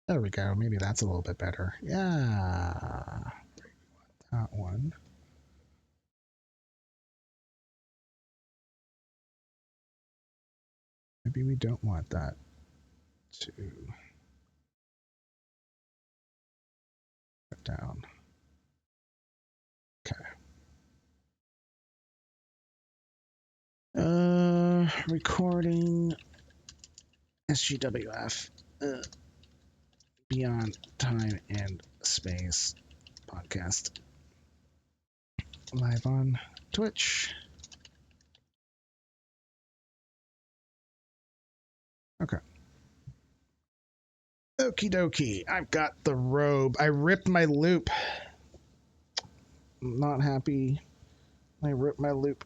There we go. Maybe that's a little bit better. Yeah. That one. Maybe we don't want that to put down. Okay. Recording SGWF Beyond Time and Space podcast live on Twitch. Okay. Okie dokie. I've got the robe. I ripped my loop. I'm not happy. I ripped my loop.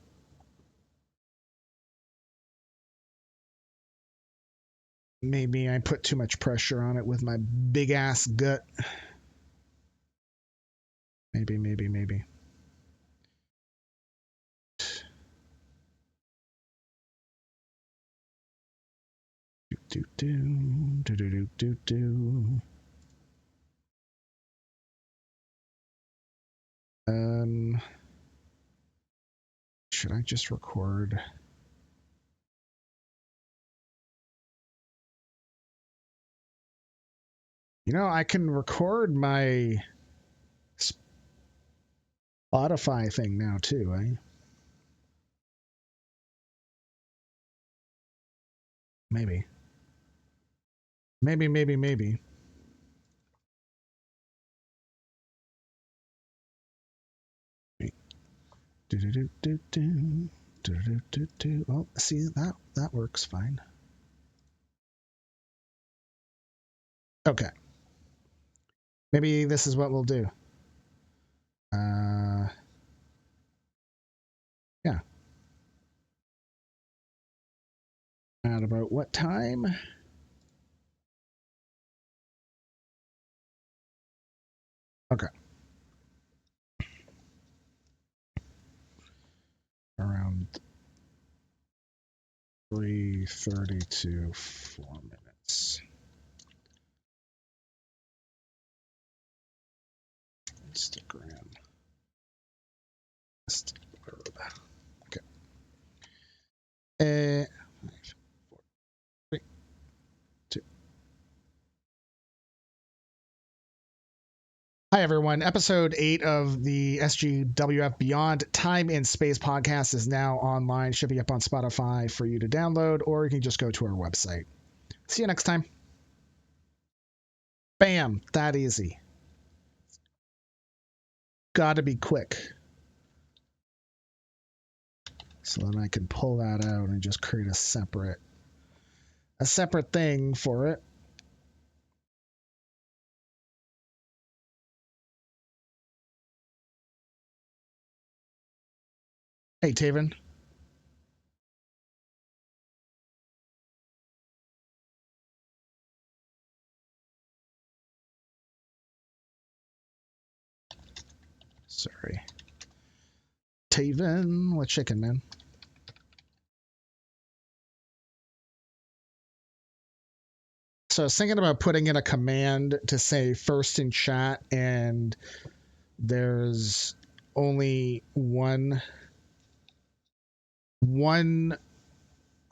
Maybe I put too much pressure on it with my big ass gut. Maybe. Should I just record? You know, I can record my Spotify thing now too, eh? Maybe. Oh, see, that works fine. Okay. Maybe this is what we'll do. Yeah. At about what time? Okay. Around 3:30 to 4 minutes. Instagram. Okay. 5, 4, 3, 2. Hi, everyone. Episode 8 of the SGWF Beyond Time and Space podcast is now online. Should be up on Spotify for you to download, or you can just go to our website. See you next time. Bam. That easy. Gotta be quick. So then I can pull that out and just create a separate thing for it. Hey, Taven. Sorry. Taven, what chicken, man? So I was thinking about putting in a command to say first in chat, and there's only one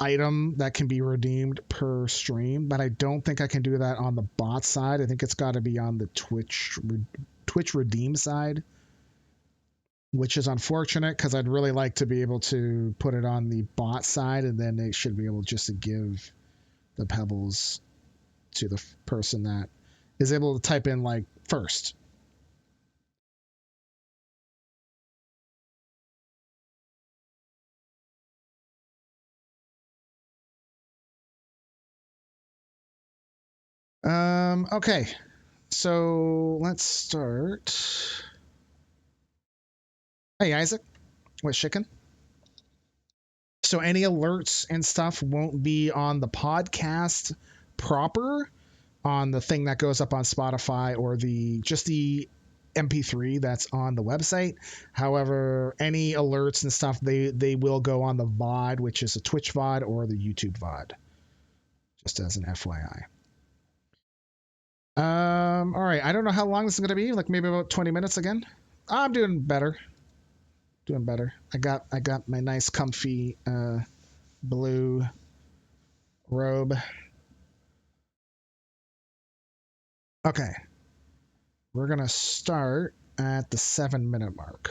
item that can be redeemed per stream, but I don't think I can do that on the bot side. I think it's got to be on the Twitch redeem side, which is unfortunate because I'd really like to be able to put it on the bot side, and then they should be able just to give the pebbles to the person that is able to type in like first. Okay, so let's start. Hey, Isaac, what's chicken? So any alerts and stuff won't be on the podcast proper, on the thing that goes up on Spotify or just the MP3 that's on the website. However, any alerts and stuff, they will go on the VOD, which is a Twitch VOD or the YouTube VOD, just as an FYI. All right. I don't know how long this is going to be. Like maybe about 20 minutes again. I'm doing better. Doing better. I got my nice comfy blue robe. Okay. We're going to start at the 7-minute mark.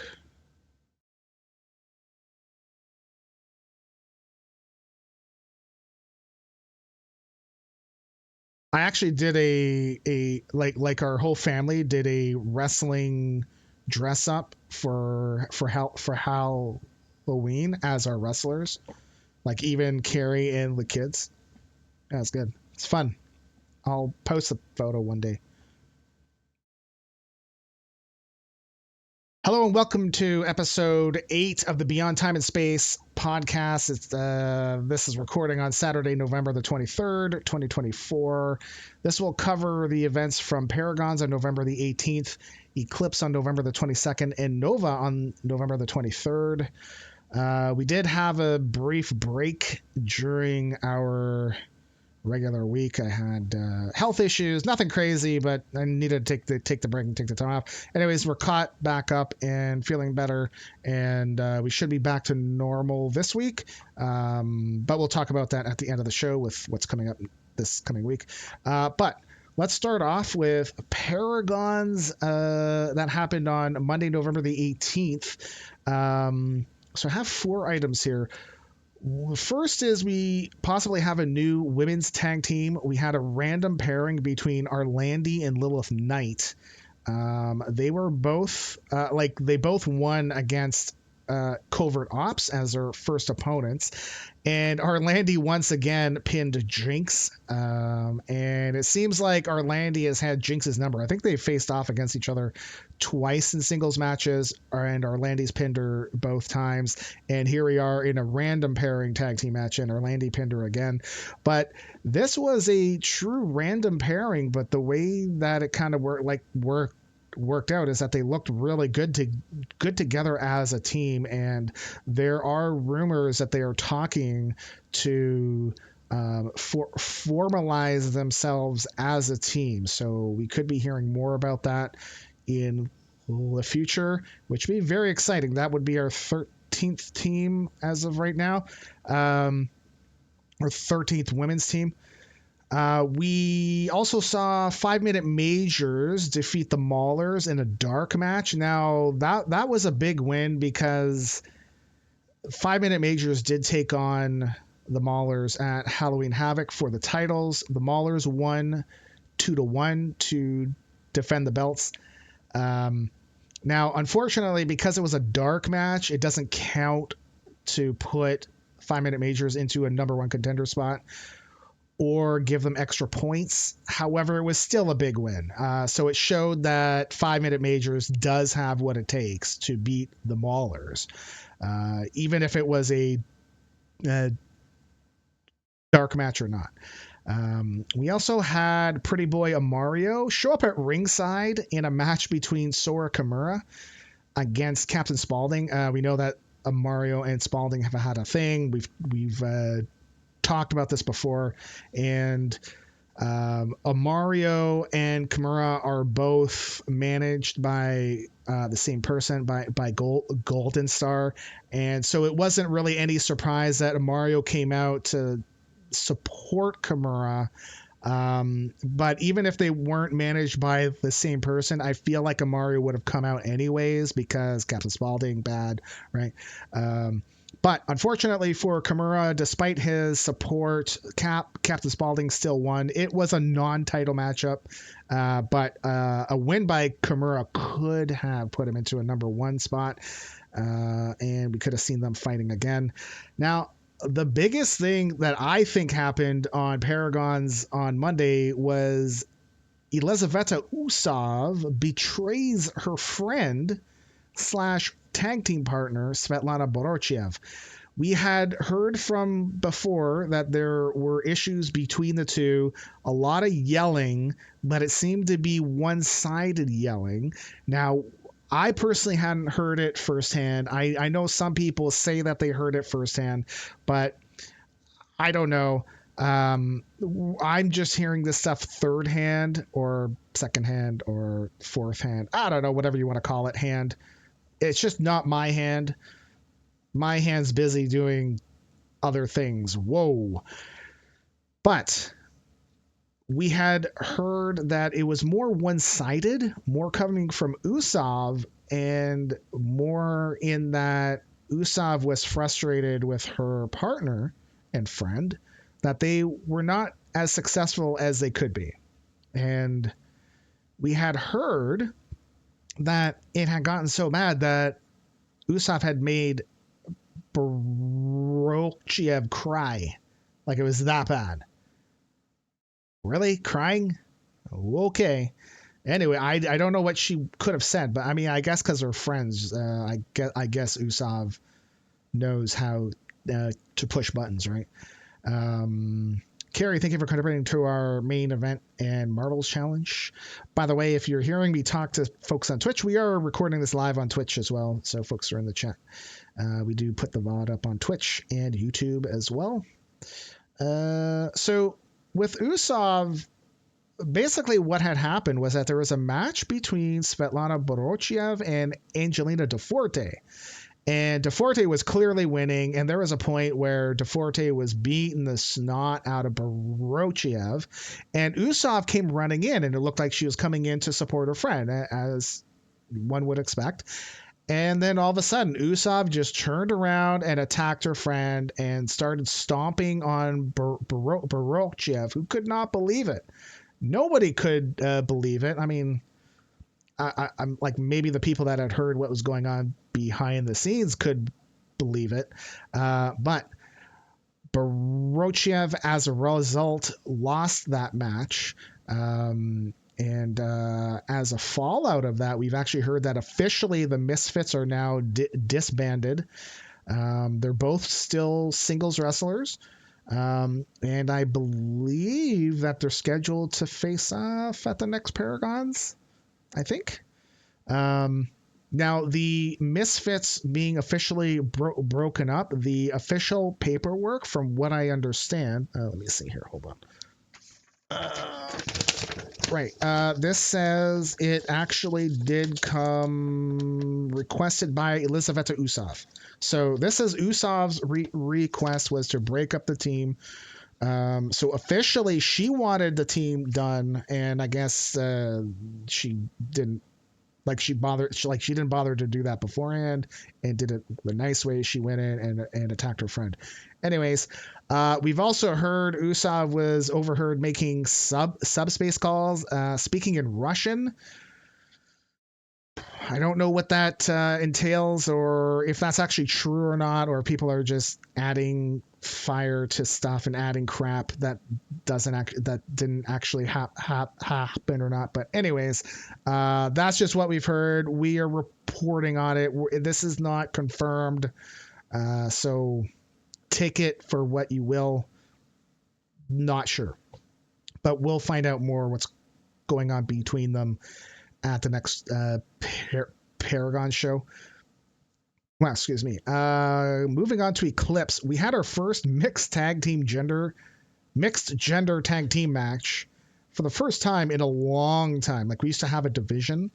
I actually did a like our whole family did a wrestling dress up for Halloween as our wrestlers. Like even Carrie and the kids. Yeah, it's good. It's fun. I'll post a photo one day. Hello and welcome to episode 8 of the Beyond Time and Space podcast. This is recording on Saturday, November the 23rd, 2024. This will cover the events from Paragons on November the 18th, Eclipse on November the 22nd, and Nova on November the 23rd. We did have a brief break during our regular week. I had health issues, nothing crazy, but I needed to take the break and take the time off. Anyways, we're caught back up and feeling better, and we should be back to normal this week. But we'll talk about that at the end of the show with what's coming up this coming week. But let's start off with Paragons that happened on Monday, November the 18th. So I have 4 items here. First is we possibly have a new women's tag team. We had a random pairing between Arlandy and Lilith Knight. They were both they both won against Covert Ops as their first opponents, and Arlandy once again pinned Jinx, and it seems like Arlandy has had Jinx's number. I think they faced off against each other twice in singles matches, and Arlandy's pinned her both times, and here we are in a random pairing tag team match, and Arlandy pinned her again. But this was a true random pairing, but the way that it kind of worked out is that they looked really good together as a team, and there are rumors that they are talking to formalize themselves as a team, so we could be hearing more about that in the future, which would be very exciting. That would be our 13th team as of right now, our 13th women's team. We also saw 5-minute majors defeat the Maulers in a dark match. Now that was a big win because 5-minute majors did take on the Maulers at Halloween Havoc for the titles. The Maulers won 2-1 to defend the belts. Now, unfortunately, because it was a dark match, it doesn't count to put 5-minute majors into a number 1 contender spot or give them extra points. However, it was still a big win. So it showed that 5-minute majors does have what it takes to beat the Maulers, even if it was a dark match or not. We also had Pretty Boy Amario show up at ringside in a match between Sora Kimura against Captain Spaulding. We know that Amario and Spaulding have had a thing. We've talked about this before, and Amario and Kimura are both managed by the same person, by Golden Star, and so it wasn't really any surprise that Amario came out to support Kimura. But even if they weren't managed by the same person, I feel like Amario would have come out anyways because Captain Spaulding bad, right? But unfortunately for Kimura, despite his support, Captain Spaulding still won. It was a non-title matchup, but a win by Kimura could have put him into a number 1 spot, and we could have seen them fighting again. Now, the biggest thing that I think happened on Paragons on Monday was Elizaveta Usov betrays her friend / tag team partner, Svetlana Borochiev. We had heard from before that there were issues between the two, a lot of yelling, but it seemed to be one-sided yelling. Now, I personally hadn't heard it firsthand. I know some people say that they heard it firsthand, but I don't know. I'm just hearing this stuff third hand or second hand or fourth hand. I don't know, whatever you want to call it, hand. It's just not my hand. My hand's busy doing other things. Whoa. But we had heard that it was more one-sided, more coming from Usov, and more in that Usov was frustrated with her partner and friend, that they were not as successful as they could be. And we had heard that it had gotten so bad that Usov had made Borochiev cry. Like it was that bad. Really? Crying? Okay. Anyway, I don't know what she could have said, but I mean, I guess because they're friends, I guess Usov knows how to push buttons, right? Carrie, thank you for contributing to our main event and Marvel's Challenge. By the way, if you're hearing me talk to folks on Twitch, we are recording this live on Twitch as well, so folks are in the chat. We do put the VOD up on Twitch and YouTube as well. So with Usov, basically what had happened was that there was a match between Svetlana Borochiev and Angelina DeForte. And DeForte was clearly winning, and there was a point where DeForte was beating the snot out of Borochiev, and Usov came running in, and it looked like she was coming in to support her friend, as one would expect. And then all of a sudden, Usov just turned around and attacked her friend and started stomping on Borochiev, who could not believe it. Nobody could believe it. I mean, I'm like, maybe the people that had heard what was going on behind the scenes could believe it. But Borochiev, as a result, lost that match. And as a fallout of that, we've actually heard that officially the Misfits are now disbanded. They're both still singles wrestlers. And I believe that they're scheduled to face off at the next Paragons, I think. Now, the Misfits being officially broken up, the official paperwork, from what I understand, let me see here, hold on. Right. This says it actually did come requested by Elizaveta Usov. So this is Usov's request was to break up the team. So officially she wanted the team done, and I guess she didn't. She didn't bother to do that beforehand and did it the nice way. She went in and attacked her friend. Anyways, we've also heard Usov was overheard making subspace calls, speaking in Russian. I don't know what that entails, or if that's actually true or not, or people are just adding fire to stuff and adding crap that didn't actually happen or not. But anyways, that's just what we've heard. We are reporting on it. This is not confirmed, so take it for what you will. Not sure, but we'll find out more what's going on between them at the next Paragon show. Well, excuse me. Moving on to Eclipse, we had our first mixed gender tag team match for the first time in a long time. Like, we used to have a division,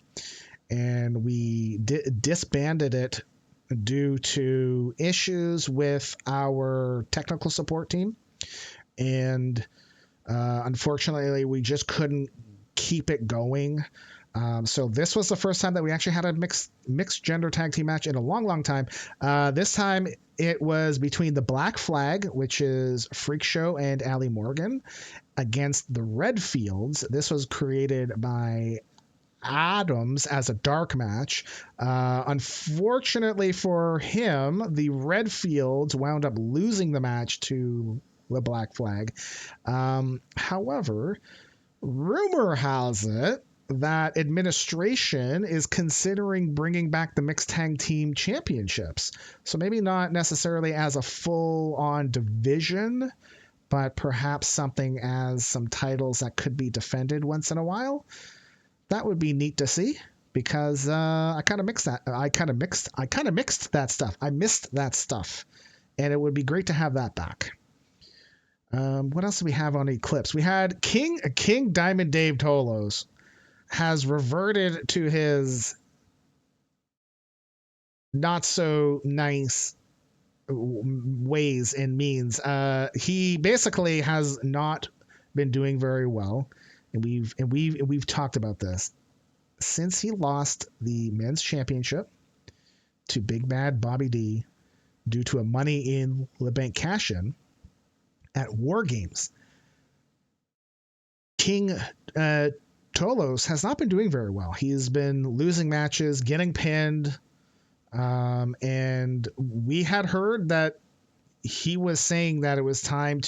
and we disbanded it due to issues with our technical support team, and unfortunately, we just couldn't keep it going. So this was the first time that we actually had a mixed gender tag team match in a long time. This time it was between the Black Flag, which is Freak Show and Ali Morgan, against the Redfields. This was created by Adams as a dark match. Unfortunately for him, the Redfields wound up losing the match to the Black Flag. However, rumor has it that administration is considering bringing back the mixed tag team championships. So maybe not necessarily as a full-on division, but perhaps something as some titles that could be defended once in a while. That would be neat to see, because I kind of mixed that stuff. I missed that stuff, and it would be great to have that back. What else do we have on Eclipse? We had King Diamond Dave Tolos has reverted to his not so nice ways and means. He basically has not been doing very well, and we've talked about this since he lost the men's championship to Big Bad Bobby D due to a Money in the Bank cash-in at War Games. King Tolos has not been doing very well. He's been losing matches, getting pinned, and we had heard that he was saying that it was time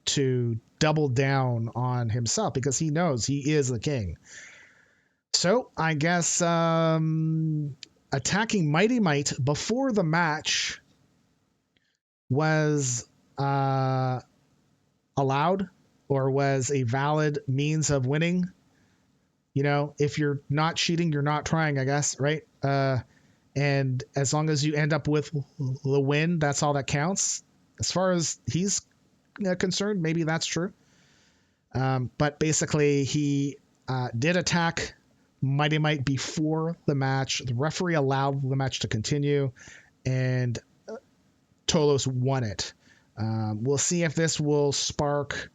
to double down on himself because he knows he is the king. So I guess attacking Mighty Mite before the match was allowed or was a valid means of winning. You know, if you're not cheating, you're not trying, I guess, right? And as long as you end up with the win, that's all that counts. As far as he's concerned, maybe that's true. But basically, he did attack Mighty Mite before the match. The referee allowed the match to continue, and Tolos won it. We'll see if this will spark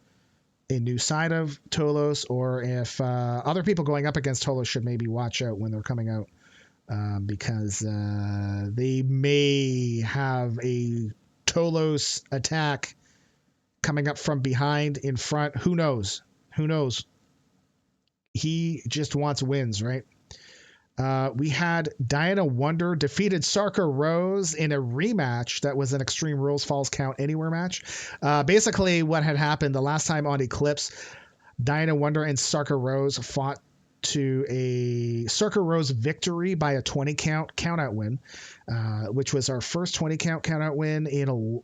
a new side of Tolos, or if other people going up against Tolos should maybe watch out when they're coming out, because they may have a Tolos attack coming up from behind, in front. Who knows? Who knows? He just wants wins, right? We had Diana Wonder defeated Sarka Rose in a rematch that was an Extreme Rules Falls Count Anywhere match. Basically, what had happened the last time on Eclipse, Diana Wonder and Sarka Rose fought to a Sarka Rose victory by a 20 count out win, which was our first 20 count out win in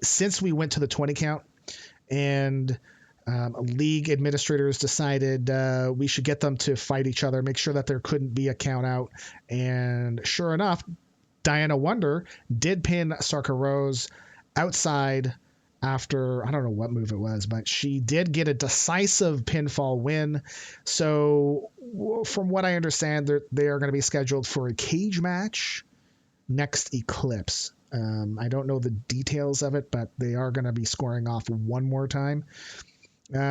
since we went to the 20 count. And league administrators decided we should get them to fight each other, make sure that there couldn't be a count out. And sure enough, Diana Wonder did pin Sarka Rose outside after, I don't know what move it was, but she did get a decisive pinfall win. So from what I understand, they are going to be scheduled for a cage match next Eclipse. I don't know the details of it, but they are going to be scoring off one more time.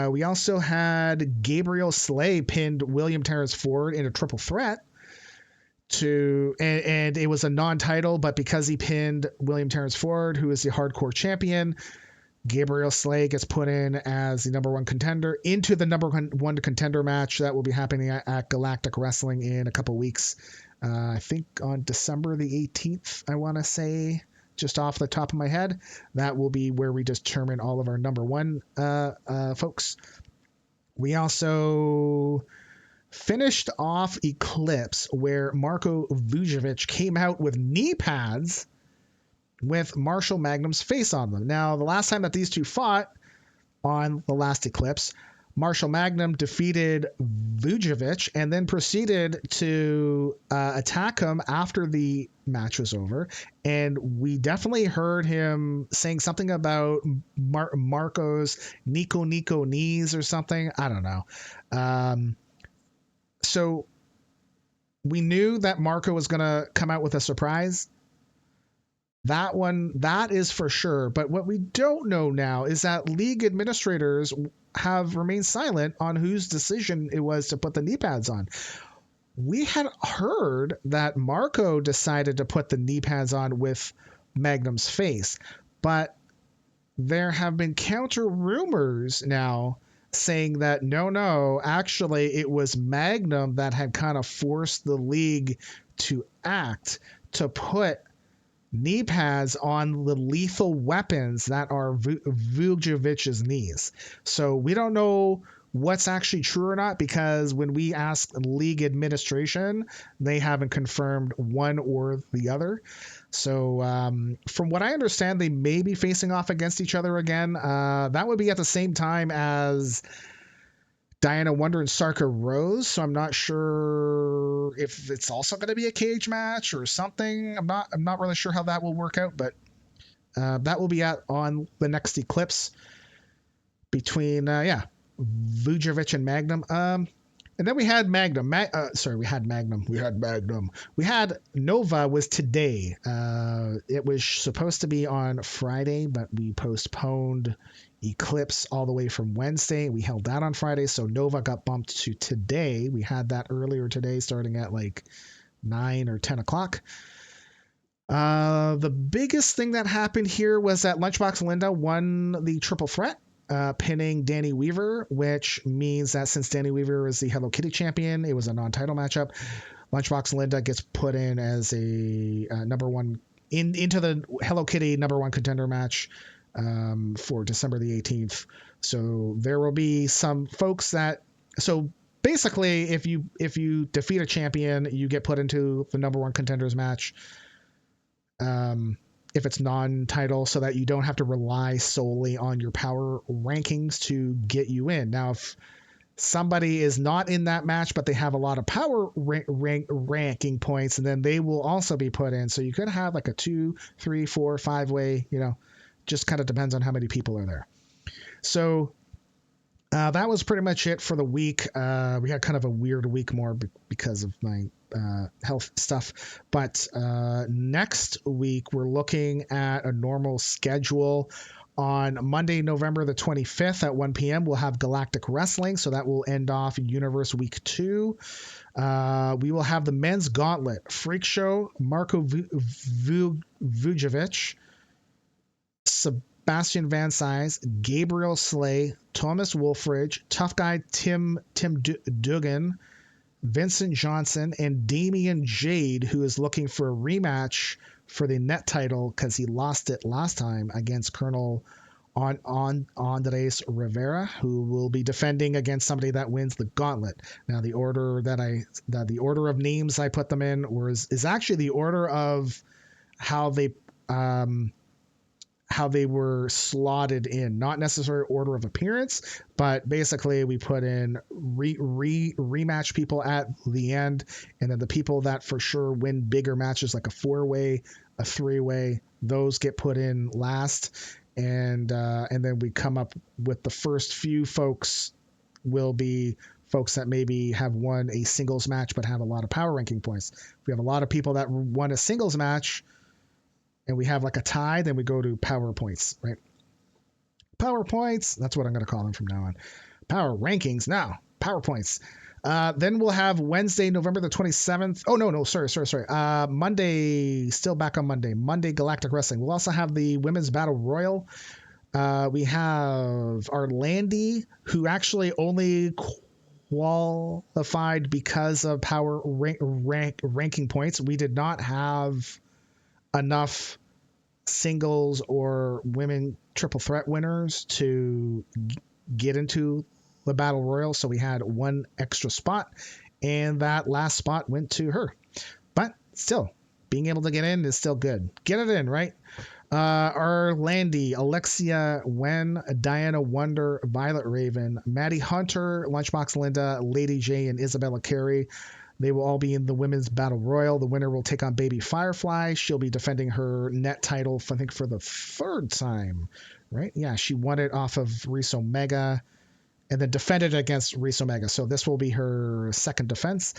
We also had Gabriel Slay pinned William Terrence Ford in a triple threat and it was a non-title, but because he pinned William Terrence Ford, who is the hardcore champion, Gabriel Slay gets put in as the number one contender into the number one contender match that will be happening at Galactic Wrestling in a couple weeks. I think on December the 18th, I want to say, just off the top of my head. That will be where we determine all of our number one folks. We also finished off Eclipse, where Marko Vujovic came out with knee pads with Marshall Magnum's face on them. Now, the last time that these two fought on the last Eclipse, Marshall Magnum defeated Vujovic and then proceeded to attack him after the match was over. And we definitely heard him saying something about Marco's Nico knees or something. I don't know. So we knew that Marko was going to come out with a surprise. That is for sure. But what we don't know now is that league administrators have remained silent on whose decision it was to put the knee pads on. We had heard that Marko decided to put the knee pads on with Magnum's face, but there have been counter rumors now saying that no, actually it was Magnum that had kind of forced the league to act to put knee pads on the lethal weapons that are Vujovic's knees. So we don't know what's actually true or not, because when we asked league administration, they haven't confirmed one or the other. So from what I understand, they may be facing off against each other again. That would be at the same time as Diana Wonder and Sarka Rose, so I'm not sure if it's also going to be a cage match or something. I'm not really sure how that will work out, but that will be on the next Eclipse. between Vujovic and Magnum. And then we had Magnum. We had Magnum. We had Nova was today. It was supposed to be on Friday, but we postponed Eclipse all the way from Wednesday. We held that on Friday, so Nova got bumped to today. We had that earlier today, starting at like 9 or 10 o'clock. The biggest thing that happened here was that Lunchbox Linda won the triple threat, pinning Dani Weaver, which means that since Dani Weaver is the Hello Kitty champion, it was a non-title matchup. Lunchbox Linda gets put in as a number one into the Hello Kitty number one contender match for December the 18th. So there will be some folks that basically if you defeat a champion, you get put into the number one contenders match. If it's non-title, so that you don't have to rely solely on your power rankings to get you in. Now, if somebody is not in that match, but they have a lot of power ranking points, and then they will also be put in. So you could have like a 2, 3, 4, 5-way, just kind of depends on how many people are there. So that was pretty much it for the week. We had kind of a weird week more because of my health stuff. But next week, we're looking at a normal schedule. On Monday, November the 25th at 1 p.m., we'll have Galactic Wrestling. So that will end off Universe Week 2. We will have the Men's Gauntlet, Freak Show, Marko Vujovic, Sebastian Van Size, Gabriel Slay, Thomas Wolfridge, Tough Guy Tim Duggan, Vincent Johnson, and Damian Jade, who is looking for a rematch for the net title because he lost it last time against Colonel Andres Rivera, who will be defending against somebody that wins the gauntlet. Now, the order the order of names I put them in is actually the order of how they were slotted in, not necessarily order of appearance, but basically we put in rematch people at the end, and then the people that for sure win bigger matches like a 4-way, a 3-way, those get put in last, and then we come up with the first few folks will be folks that maybe have won a singles match but have a lot of power ranking points. If we have a lot of people that won a singles match and we have like a tie, then we go to power points, right? Power points. That's what I'm going to call them from now on. Power rankings now. Power points. Then we'll have Wednesday, November the 27th. Oh, no. Sorry. Monday, still back on Monday. Monday, Galactic Wrestling. We'll also have the Women's Battle Royal. We have Arlandy, who actually only qualified because of power ranking points. We did not have enough singles or women triple threat winners to get into the battle royal, so we had one extra spot, and that last spot went to her. But still, being able to get in is still good. Get it in, right? Arlandy, Alexia Wen, Diana Wonder, Violet Raven, Maddie Hunter, Lunchbox Linda, Lady J, and Isabella Carey. They will all be in the Women's Battle Royal. The winner will take on Baby Firefly. She'll be defending her net title, I think, for the 3rd time, right? Yeah, she won it off of Reese Omega and then defended against Reese Omega. So this will be her 2nd defense.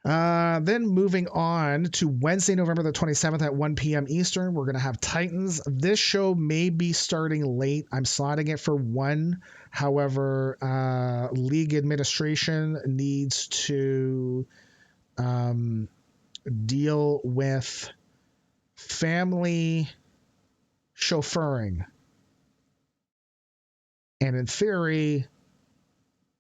Then moving on to Wednesday, November the 27th at 1 p.m. Eastern, we're going to have Titans. This show may be starting late. I'm slotting it for 1. However, league administration needs to deal with family chauffeuring. And in theory,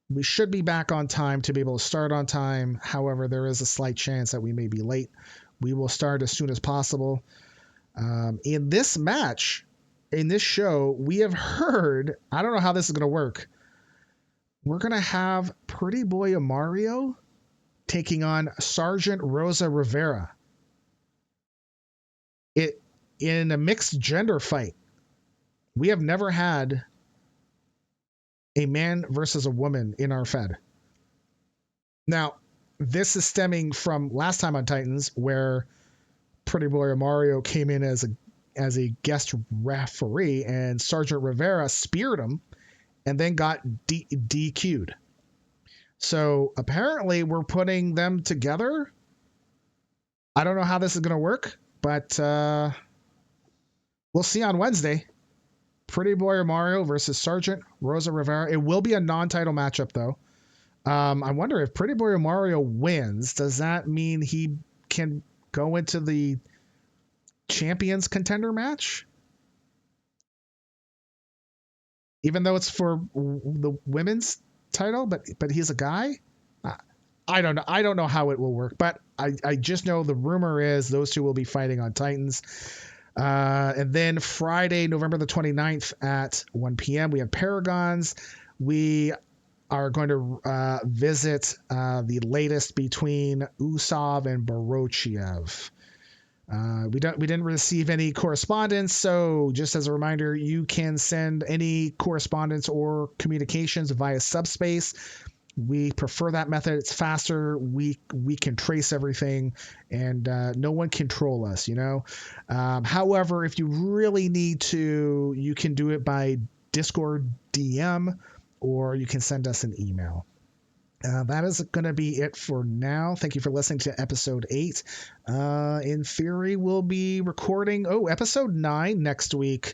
we should be back on time to be able to start on time. However, there is a slight chance that we may be late. We will start as soon as possible. In this match, in this show, we have heard, I don't know how this is going to work. We're going to have Pretty Boy Amario taking on Sergeant Rosa Rivera. In a mixed gender fight. We have never had a man versus a woman in our Fed. Now, this is stemming from last time on Titans, where Pretty Boy Amario came in as a guest referee, and Sergeant Rivera speared him and then got DQ'd. So apparently we're putting them together. I don't know how this is going to work, but we'll see on Wednesday. Pretty Boy Amario versus Sergeant Rosa Rivera. It will be a non-title matchup, though. I wonder if Pretty Boy Amario wins, does that mean he can go into the Champions Contender match? Even though it's for the women's title, but he's a guy? I don't know. I don't know how it will work, but I just know the rumor is those two will be fighting on Titans. And then Friday, November the 29th at 1 p.m., we have Paragons. We are going to visit the latest between Usov and Borochiev. We didn't receive any correspondence, so just as a reminder, you can send any correspondence or communications via Subspace. We prefer that method. It's faster. We can trace everything, and no one can troll us, you know. However, if you really need to, you can do it by Discord DM, or you can send us an email. That is going to be it for now. Thank you for listening to episode 8. In theory, we'll be recording episode 9 next week.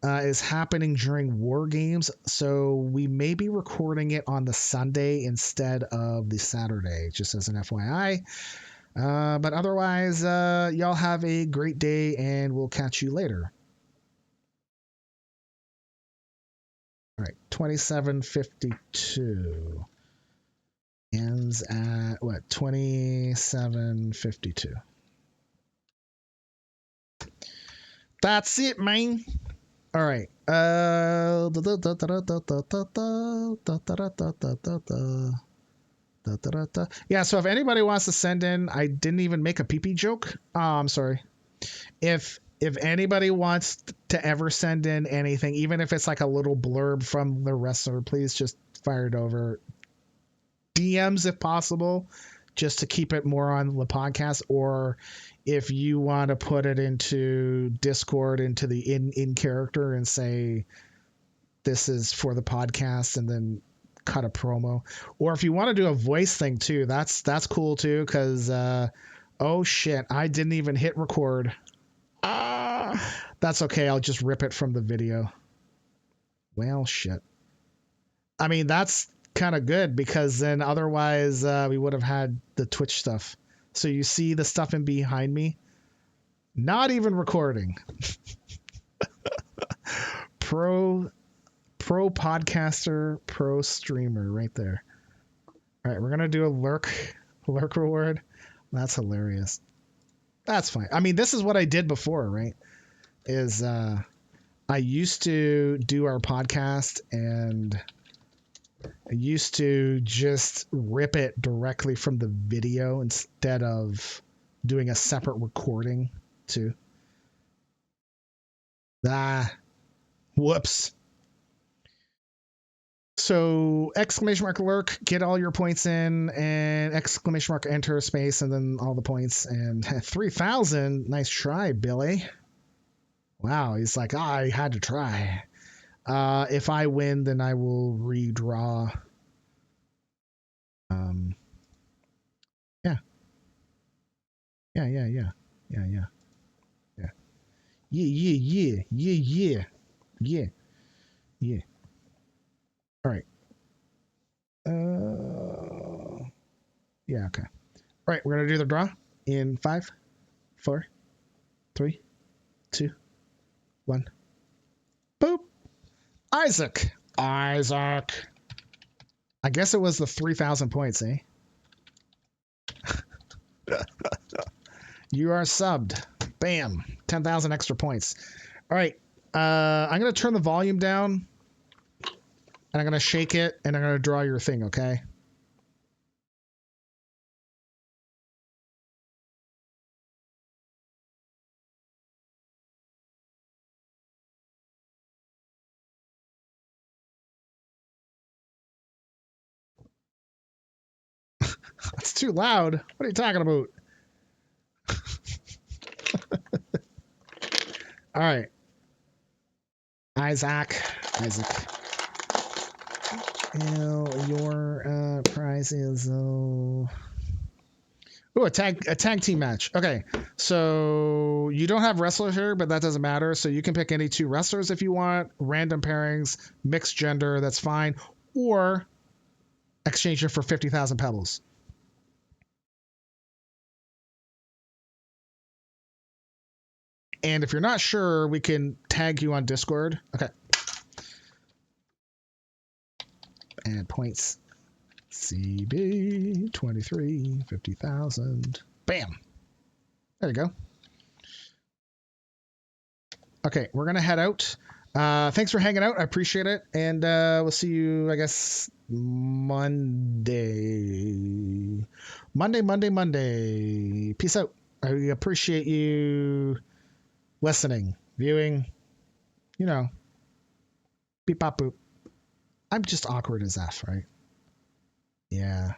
Is happening during War Games, so we may be recording it on the Sunday instead of the Saturday, just as an FYI. But otherwise, y'all have a great day, and we'll catch you later. All right, 27:52 ends at what? 27:52. That's it, man. All right. Yeah, so if anybody wants to send in, I didn't even make a pee-pee joke. I'm sorry. If anybody wants to ever send in anything, even if it's like a little blurb from the wrestler, please just fire it over. DMs if possible, just to keep it more on the podcast, or if you want to put it into Discord, into the in character, and say this is for the podcast, and then cut a promo. Or if you want to do a voice thing too, that's cool too, because oh shit, I didn't even hit record. That's okay, I'll just rip it from the video. Well, shit. I mean, that's kind of good, because then otherwise we would have had the Twitch stuff. So you see the stuff in behind me? Not even recording. Pro podcaster, pro streamer right there. All right, we're going to do a lurk reward. That's hilarious. That's fine. I mean, this is what I did before, right? Is I used to do our podcast, and I used to just rip it directly from the video instead of doing a separate recording too. Whoops. So exclamation mark lurk, get all your points in, and exclamation mark enter space, and then all the points. And 3,000. Nice try, Billy. Wow. He's like, I had to try. If I win, then I will redraw. Yeah. All right. Yeah, okay. All right, we're going to do the draw in 5, 4, 3, 2, 1. Boop. Isaac. I guess it was the 3,000 points, eh? You are subbed. Bam. 10,000 extra points. All right. I'm going to turn the volume down, and I'm going to shake it, and I'm going to draw your thing, okay? That's too loud. What are you talking about? All right. Isaac. Your prize is a tag team match. Okay, so you don't have wrestlers here, but that doesn't matter. So you can pick any two wrestlers if you want. Random pairings, mixed gender, that's fine. Or exchange it for 50,000 pebbles. And if you're not sure, we can tag you on Discord. Okay. And points. CB 23, 50,000. Bam. There you go. Okay, we're going to head out. Thanks for hanging out. I appreciate it. And we'll see you, I guess, Monday. Monday. Peace out. I appreciate you listening, viewing, you know, beep, bop, boop. I'm just awkward as F, right? Yeah.